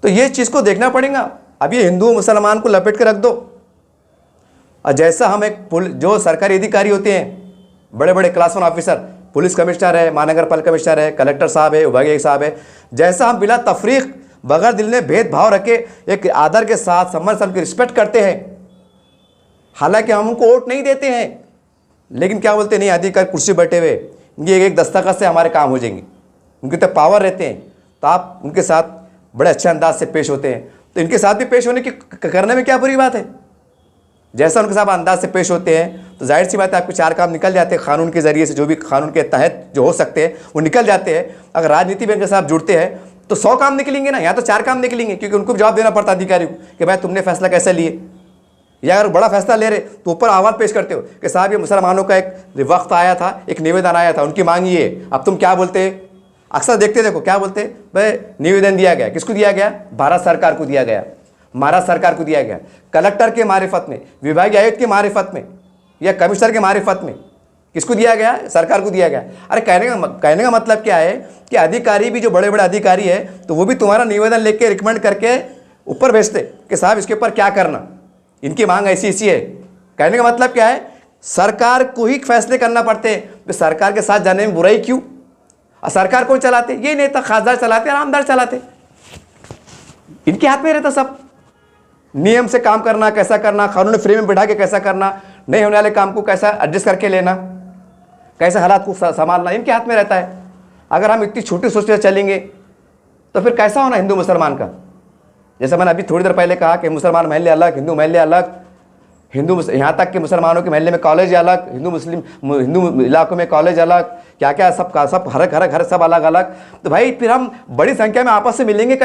तो ये चीज़ को देखना पड़ेगा। अब ये हिंदू मुसलमान को लपेट के रख दो, और जैसा हम एक जो सरकारी अधिकारी होते हैं, बड़े बड़े क्लास 1 ऑफिसर, पुलिस कमिश्नर है, महानगर पालिका कमिश्नर है, कलेक्टर साहब है, विभागीय साहब है, जैसा हम बिला तफरीक बगैर दिल में भेदभाव रखे एक आदर के साथ सम्मान सबकी रिस्पेक्ट करते हैं, हालांकि हम उनको वोट नहीं देते हैं, लेकिन क्या बोलते नहीं, अधिकारी कुर्सी बैठे हुए, इनके एक दस्तखत से हमारे काम हो जाएंगे, उनके तो पावर रहते हैं, तो आप उनके साथ बड़े अच्छे अंदाज से पेश होते हैं। तो इनके साथ भी पेश होने की करने में क्या बुरी बात है? जैसा उनके साथ अंदाज से पेश होते हैं तो जाहिर सी बात है आपके 4 काम निकल जाते हैं, कानून के ज़रिए से जो भी कानून के तहत जो हो सकते हैं वो निकल जाते हैं। अगर राजनीति में इनके साथ जुड़ते हैं तो 100 काम निकलेंगे ना, यहाँ तो 4 काम निकलेंगे, क्योंकि उनको जवाब देना पड़ता अधिकारी को कि भाई तुमने फैसला कैसे लिए, या अगर बड़ा फैसला ले रहे तो ऊपर आवाज़ पेश करते हो कि साहब ये मुसलमानों का एक वक्त आया था, एक निवेदन आया था, उनकी मांग ये, अब तुम क्या बोलते हैं? अक्सर देखते देखो क्या बोलते हैं, भाई निवेदन दिया गया, किसको दिया गया? भारत सरकार को दिया गया, महाराष्ट्र सरकार को दिया गया, कलेक्टर के मारिफत में, विभागीय आयुक्त के मारिफत में, या कमिश्नर के मारिफत में, किसको दिया गया? सरकार को दिया गया। अरे कहने का मतलब क्या है कि अधिकारी भी जो बड़े बड़े अधिकारी है तो वो भी तुम्हारा निवेदन लेके रिकमेंड करके ऊपर भेजते कि साहब इसके ऊपर क्या करना, इनकी मांग ऐसी ऐसी है। कहने का मतलब क्या है? सरकार को ही फैसले करना पड़ते हैं, तो सरकार के साथ जाने में बुराई क्यों? और सरकार कौन चलाते? ये नेता खासदार चलाते, आरामदार चलाते, इनके हाथ में रहता सब। नियम से काम करना, कैसा करना, कानून फ्रेम में बिठा के कैसा करना, नहीं होने वाले काम को कैसा एडजस्ट करके लेना, कैसे हालात को संभालना, इनके हाथ में रहता है। अगर हम इतनी छोटी सोच से चलेंगे तो फिर कैसा होना हिंदू मुसलमान का? जैसा मैंने अभी थोड़ी देर पहले कहा कि मुसलमान महल्ले अलग, हिंदू महल्ले अलग, यहाँ तक कि मुसलमानों के महल्ले में कॉलेज अलग, हिंदू इलाकों में कॉलेज अलग, क्या क्या सब हर घर सब अलग अलग। तो भाई फिर हम बड़ी संख्या में आपस से मिलेंगे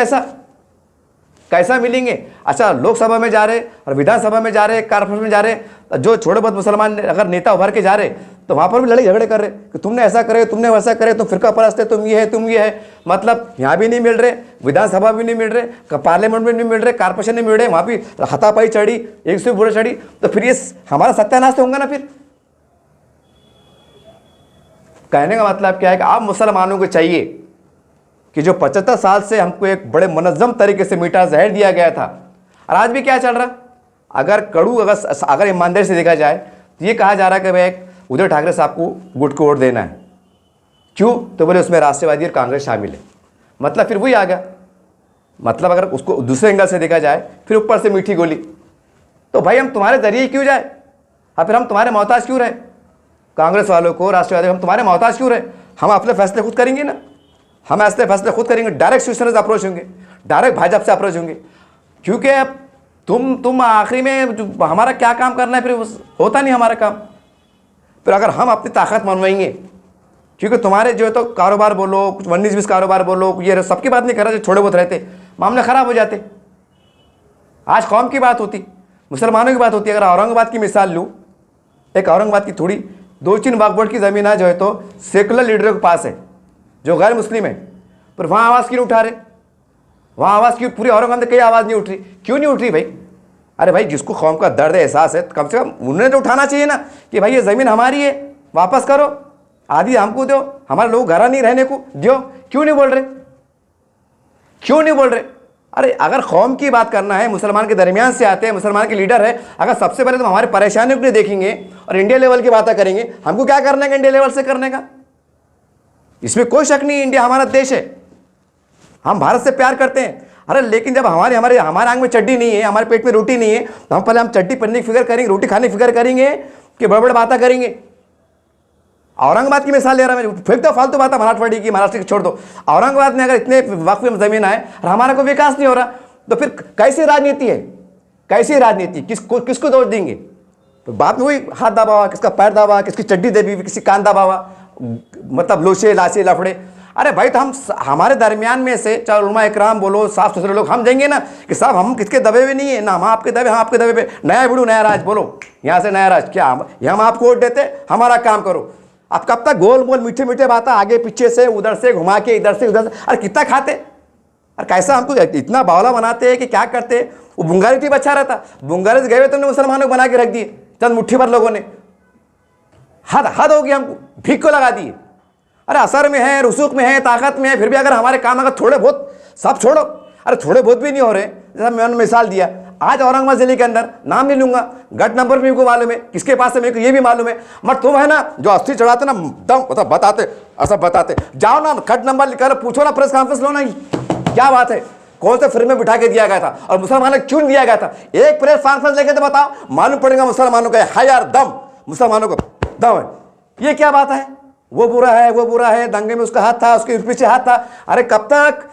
कैसा मिलेंगे? अच्छा, लोकसभा में जा रहे और विधानसभा में जा रहे, कारपोरेशन में जा रहे, जो छोटे बहुत मुसलमान अगर नेता उभर के जा रहे तो वहाँ पर भी लड़ाई झगड़े कर रहे कि तुमने ऐसा करे, तुमने वैसा करे, तुम फिरका परस्त है, तुम ये है। मतलब यहाँ भी नहीं मिल रहे, विधानसभा भी नहीं मिल रहे, पार्लियामेंट में नहीं मिल रहे, कारपोरेशन नहीं मिल रहे, वहाँ भी हाथापाई चढ़ी, एक से बुरा चढ़ी, तो फिर ये हमारा सत्यानाश तो होगा ना। फिर कहने का मतलब क्या है कि आप मुसलमानों को चाहिए कि जो 75 साल से हमको एक बड़े मुनज़्ज़म तरीके से मीठा जहर दिया गया था, और आज भी क्या चल रहा, अगर ईमानदारी से देखा जाए तो ये कहा जा रहा है कि भाई उद्धव ठाकरे साहब को गुट को वोट देना है। क्यों? तो बोले उसमें राष्ट्रवादी और कांग्रेस शामिल है। मतलब फिर वही आ गया। मतलब अगर उसको दूसरे एंगल से देखा जाए, फिर ऊपर से मीठी गोली, तो भाई हम तुम्हारे जरिए क्यों जाए? हाँ, फिर हम तुम्हारे मोहताज क्यों रहे? कांग्रेस वालों को, राष्ट्रवादी, हम तुम्हारे मोहताज क्यों रहे? हम अपने फैसले खुद करेंगे ना, हम ऐसे फैसले खुद करेंगे। डायरेक्ट शिवसेना से अप्रोच होंगे, डायरेक्ट भाजपा से अप्रोच होंगे, क्योंकि अब तुम आखिरी में हमारा क्या काम करना है, फिर होता नहीं हमारा काम। फिर अगर हम अपनी ताकत मनवाएंगे, क्योंकि तुम्हारे जो है तो कारोबार बोलो, कुछ 19-20 कारोबार बोलो, ये सबकी बात नहीं कर रहा, जो थोड़े बहुत रहते, मामले ख़राब हो जाते। आज कौम की बात होती, मुसलमानों की बात होती। अगर औरंगाबाद की मिसाल लूँ, एक औरंगाबाद की थोड़ी 2-3 वक्फ बोर्ड की ज़मीन है जो है तो सेकुलर लीडरों के पास है, जो गैर मुस्लिम है, पर वहाँ आवाज़ क्यों उठा रहे? वहाँ आवाज़ क्यों? पूरी औरंगाबाद में कई आवाज़ नहीं उठ रही, क्यों नहीं उठ रही भाई? अरे भाई, जिसको कौम का दर्द एहसास है, कम से कम उन्हें तो उठाना चाहिए ना कि भाई ये ज़मीन हमारी है, वापस करो, आधी हमको दो, हमारे लोग घर नहीं रहने को दो। क्यों नहीं बोल रहे? क्यों नहीं बोल रहे? अरे अगर कौम की बात करना है, मुसलमान के दरमियान से आते हैं, मुसलमान के लीडर है, अगर सबसे पहले तो हमारी परेशानियों को देखेंगे और इंडिया लेवल की बातें करेंगे, हमको क्या करने का इंडिया लेवल से करने का? इसमें कोई शक नहीं, इंडिया हमारा देश है, हम भारत से प्यार करते हैं। अरे लेकिन जब हमारे आंग में चड्डी नहीं है, हमारे पेट में रोटी नहीं है, तो हम पहले चड्डी पहनने की फिक्र करेंगे, रोटी खाने की फिक्र करेंगे कि बड़े बड़े बातें करेंगे। औरंगाबाद की मिसाल ले रहा मैं, फेंक दो फालतू बात, मराठवाड़ी की, महाराष्ट्र की छोड़ दो। औरंगाबाद में अगर इतने वक्त में ज़मीन आए और हमारा कोई विकास नहीं हो रहा, तो फिर कैसी राजनीति है, कैसी राजनीति, किसको दोष देंगे? तो बाप में वही हाथ दबावा, किसका पैर दबावा, किसकी चड्डी दबी, किसी कान दबावा, मतलब लोशे लाशे लफड़े। अरे भाई, तो हम हमारे दरमियान में से चाहे उलमा इकराम बोलो, साफ सुथरे लोग, हम देंगे ना कि साहब हम किसके दबे हुए नहीं है ना, हम आपके दबे, हम आपके दबे पे नया वीडियो नया राज बोलो, यहाँ से नया राज क्या, हम आपको वोट देते, हमारा काम करो। अब कब तक गोल मोल मीठे मीठे बातें आगे पीछे से, उधर से घुमा के, इधर से उधर से, अरे कितना खाते, अरे कैसा हमको इतना बावला बनाते हैं कि क्या करते। वो बुंगारी टीप अच्छा रहता, बुंगारी से गए हुए तुमने मुसलमानों को बना के रख दिए, चंद मुट्ठी भर लोगों ने, हद हो गया, हमको भीख को लगा दिए। अरे असर में है, रुसूख में है, ताकत में है, फिर भी अगर हमारे काम अगर थोड़े बहुत, सब छोड़ो, अरे थोड़े बहुत भी नहीं हो रहे। जैसा मैंने मिसाल दिया, आज औरंगाबाद जिले के अंदर, नाम नहीं लूंगा, गट नंबर भी मेरे को मालूम है, किसके पास है मेरे को ये भी मालूम है, मगर तुम है ना जो अस्थि चढ़ाते ना, दम मतलब बताते, ऐसा बताते जाओ ना, गट नंबर लिखा, पूछो ना, प्रेस कॉन्फ्रेंस लो ना, क्या बात है, कौन से फ्रेम में बिठा के दिया गया था और मुसलमानों को क्यों दिया गया था? एक प्रेस कॉन्फ्रेंस लेके तो बताओ, मालूम पड़ेगा मुसलमानों का है यार दम, मुसलमानों को दम है। ये क्या बात है, वो बुरा है, वो बुरा है, दंगे में उसका हाथ था, उसके पीछे हाथ था। अरे कब तक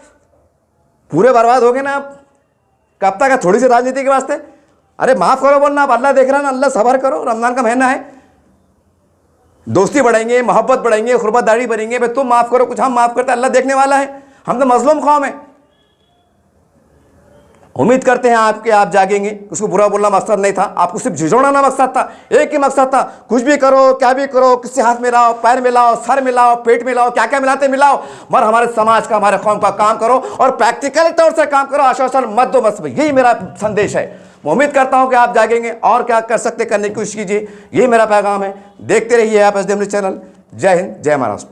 पूरे बर्बाद हो गए ना आप, कब तक थोड़ी सी राजनीति के वास्ते? अरे माफ करो बोलना, आप अल्लाह देख रहा ना, अल्लाह सबर करो, रमजान का महीना है, दोस्ती बढ़ेंगे, मोहब्बत बढ़ेंगे, खुरबतदारी बढ़ेंगे, भाई तुम माफ करो कुछ, हम माफ करते, अल्लाह देखने वाला है। हम तो मजलूम कौम है। उम्मीद करते हैं आपके आप जागेंगे। उसको बुरा बोलना मकसद नहीं था, आपको सिर्फ झिझोड़ना मकसद था, एक ही मकसद था, कुछ भी करो, क्या भी करो, किससे हाथ मिलाओ, पैर मिलाओ, सर मिलाओ, पेट मिलाओ, क्या क्या मिलाते मिलाओ, मगर हमारे समाज का, हमारे कौम का काम करो और प्रैक्टिकल तौर से काम करो, आश्वासन मत दो, बस यही मेरा संदेश है। मैं उम्मीद करता हूं कि आप जागेंगे और क्या कर सकते करने की कोशिश कीजिए, यही मेरा पैगाम है। देखते रहिए आप SDM न्यूज़ चैनल। जय हिंद, जय महाराष्ट्र।